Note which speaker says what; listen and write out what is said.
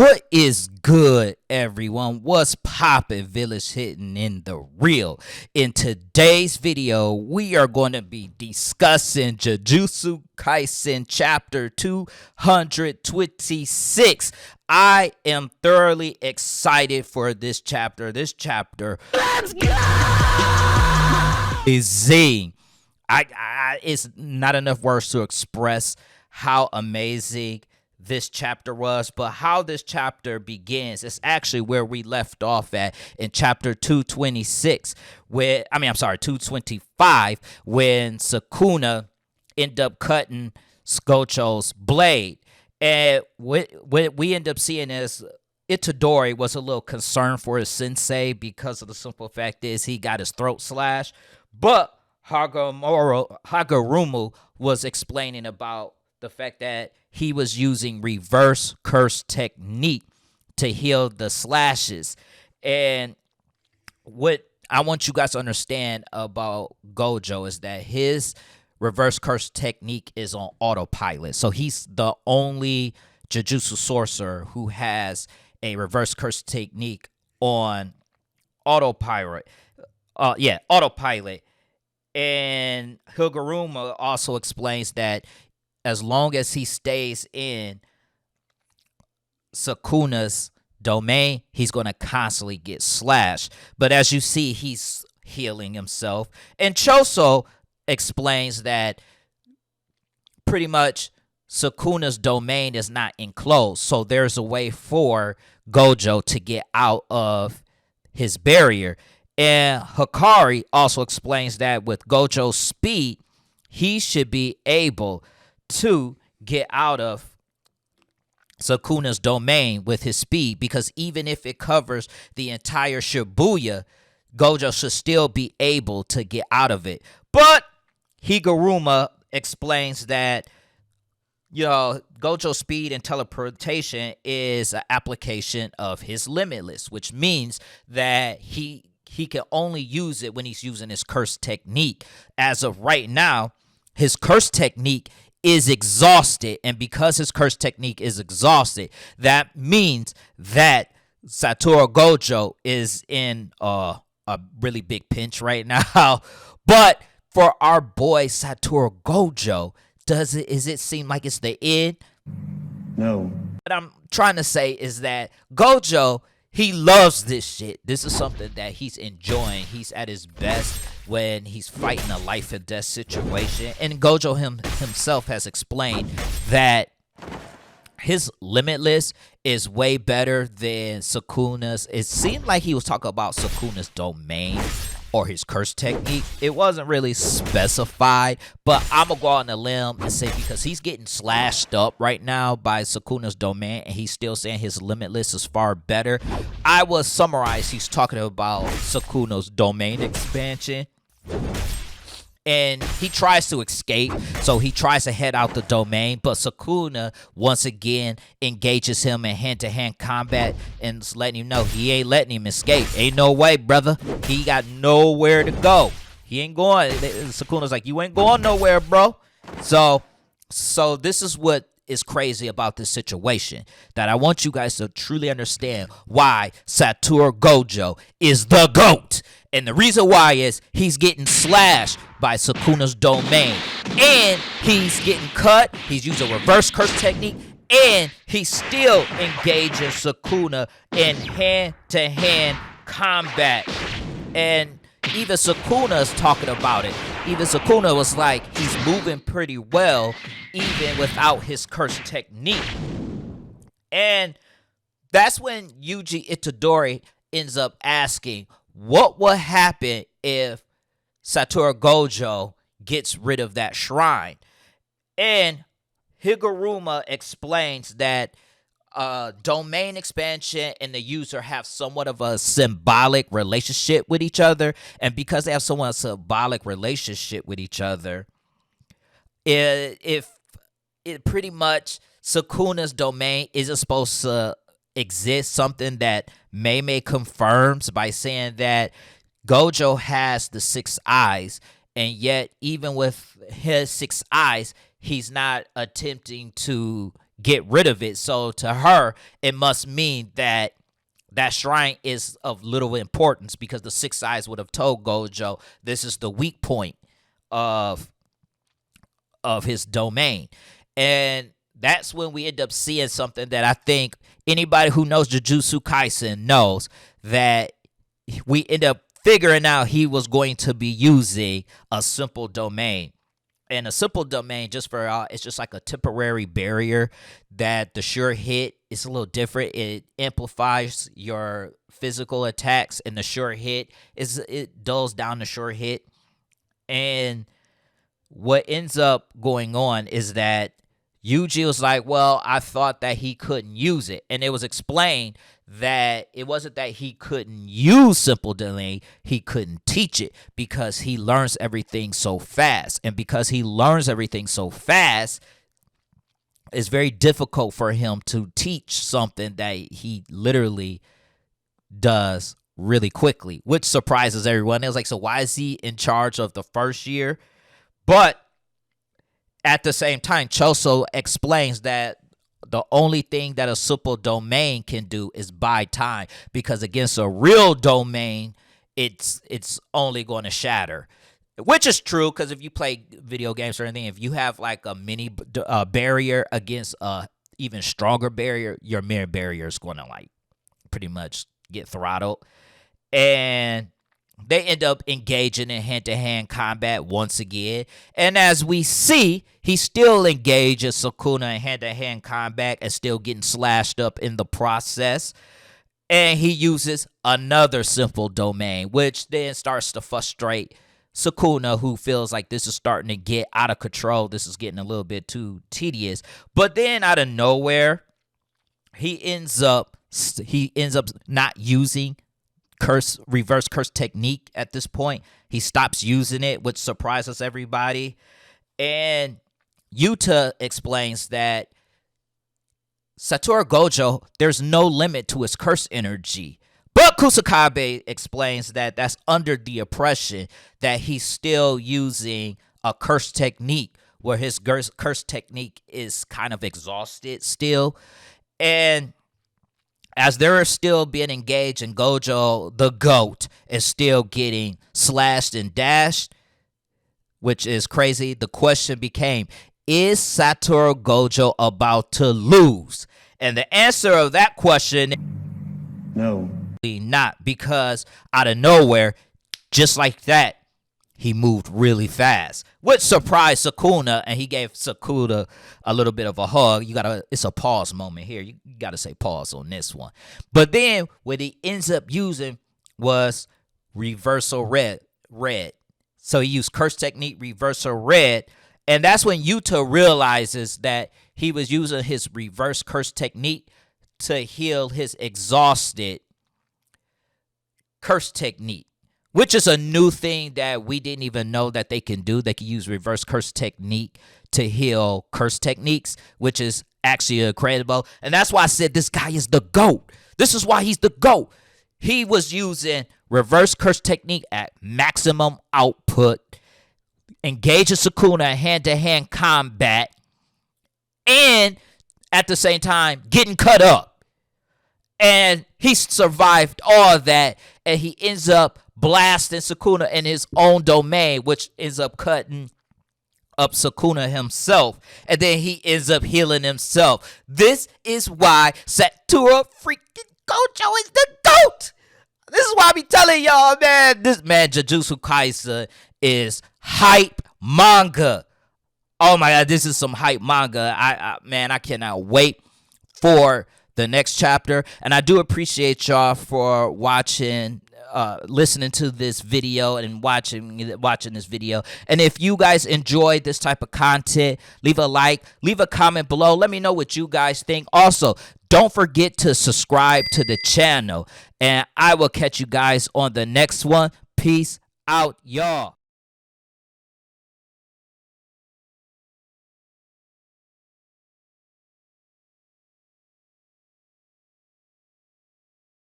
Speaker 1: What is good, everyone? What's poppin', village hitting in the real? In today's video, we are going to be discussing Jujutsu Kaisen Chapter 226. I am thoroughly excited for this chapter. Let's go! Is Z. It's not enough words to express how amazing this chapter was, but how this chapter begins is actually where we left off at in chapter 226, 225, when Sukuna ended up cutting Gojo's blade. And what we end up seeing is Itadori was a little concerned for his sensei because of the simple fact is he got his throat slashed, but Hagoromo was explaining about the fact that he was using reverse curse technique to heal the slashes. And what I want you guys to understand about Gojo is that his reverse curse technique is on autopilot. So he's the only Jujutsu sorcerer who has a reverse curse technique on autopilot. Autopilot. And Higuruma also explains that as long as he stays in Sukuna's domain, he's going to constantly get slashed. But as you see, he's healing himself. And Choso explains that pretty much Sukuna's domain is not enclosed. So there's a way for Gojo to get out of his barrier. And Hikari also explains that with Gojo's speed, he should be able to get out of Sukuna's domain with his speed, because even if it covers the entire Shibuya, Gojo should still be able to get out of it. But Higuruma explains that, Gojo's speed and teleportation is an application of his limitless, which means that he can only use it when he's using his curse technique. As of right now, his curse technique is exhausted, and because his curse technique is exhausted, that means that Satoru Gojo is in a really big pinch right now. But for our boy Satoru Gojo, does it seem like it's the end?
Speaker 2: No.
Speaker 1: What I'm trying to say is that Gojo, he loves this shit. This is something that he's enjoying. He's at his best when he's fighting a life and death situation. And Gojo himself has explained that his limitless is way better than Sukuna's. It seemed like he was talking about Sukuna's domain or his curse technique. It wasn't really specified, but I'm gonna go on a limb and say because he's getting slashed up right now by Sukuna's domain and he's still saying his limitless is far better, I will summarize he's talking about Sukuna's domain expansion. And he tries to escape, so he tries to head out the domain, but Sukuna once again engages him in hand-to-hand combat and is letting him know he ain't letting him escape. Ain't no way, brother. He got nowhere to go. He ain't going. Sukuna's like, you ain't going nowhere, bro. So this is what is crazy about this situation, that I want you guys to truly understand why Satoru Gojo is the GOAT. And the reason why is he's getting slashed by Sukuna's domain. And he's getting cut. He's using reverse curse technique. And he's still engaging Sukuna in hand-to-hand combat. And even Sukuna is talking about it. Even Sukuna was like, he's moving pretty well, even without his curse technique. And that's when Yuji Itadori ends up asking, what will happen if Satoru Gojo gets rid of that shrine? And Higuruma explains that domain expansion and the user have somewhat of a symbolic relationship with each other. And because they have somewhat of a symbolic relationship with each other, if it pretty much Sukuna's domain isn't supposed to exist, something that Mei confirms by saying that Gojo has the 6 eyes, and yet even with his 6 eyes, he's not attempting to get rid of it. So to her, it must mean that that shrine is of little importance, because the Six Eyes would have told Gojo this is the weak point of his domain. And that's when we end up seeing something that I think anybody who knows Jujutsu Kaisen knows, that we end up figuring out he was going to be using a simple domain. And a simple domain, just for it's just like a temporary barrier that the sure hit is a little different. It amplifies your physical attacks, and the sure hit it dulls down the sure hit. And what ends up going on is that Yuji was like, well, I thought that he couldn't use it. And it was explained that it wasn't that he couldn't use simple domain, he couldn't teach it, because he learns everything so fast. And because he learns everything so fast, it's very difficult for him to teach something that he literally does really quickly, which surprises everyone. It was like, so why is he in charge of the first year? But at the same time, Choso explains that the only thing that a simple domain can do is buy time, because against a real domain, it's only going to shatter. Which is true, because if you play video games or anything, if you have like a mini barrier against a even stronger barrier, your mirror barrier is going to like pretty much get throttled. And they end up engaging in hand-to-hand combat once again. And as we see, he still engages Sukuna in hand-to-hand combat and still getting slashed up in the process. And he uses another simple domain, which then starts to frustrate Sukuna, who feels like this is starting to get out of control. This is getting a little bit too tedious. But then out of nowhere, he ends up not using reverse curse technique at this point. He stops using it, which surprises everybody. And Yuta explains that Satoru Gojo, there's no limit to his curse energy. But Kusakabe explains that that's under the impression that he's still using a curse technique, where his curse technique is kind of exhausted still. And as they're still being engaged, and Gojo, the GOAT, is still getting slashed and dashed, which is crazy, the question became, is Satoru Gojo about to lose? And the answer of that question, no, not, because out of nowhere, just like that, he moved really fast, which surprised Sukuna, and he gave Sukuna a little bit of a hug. It's a pause moment here. You gotta say pause on this one. But then what he ends up using was reversal red. So he used curse technique, reversal red, and that's when Yuta realizes that he was using his reverse curse technique to heal his exhausted curse technique, which is a new thing that we didn't even know that they can do. They can use reverse curse technique to heal curse techniques, which is actually incredible. And that's why I said this guy is the GOAT. This is why he's the GOAT. He was using reverse curse technique at maximum output, engaging Sukuna in hand-to-hand combat, and at the same time getting cut up. And he survived all of that, and he ends up blasting Sukuna in his own domain, which ends up cutting up Sukuna himself, and then he ends up healing himself. This is why Satoru freaking Gojo is the GOAT. This is why I be telling y'all, man, Jujutsu Kaisen is hype manga. Oh my god, this is some hype manga. I cannot wait for the next chapter. And I do appreciate y'all for watching, listening to this video and watching this video. And if you guys enjoyed this type of content, leave a like, leave a comment below. Let me know what you guys think. Also, don't forget to subscribe to the channel, and I will catch you guys on the next one. Peace out, y'all.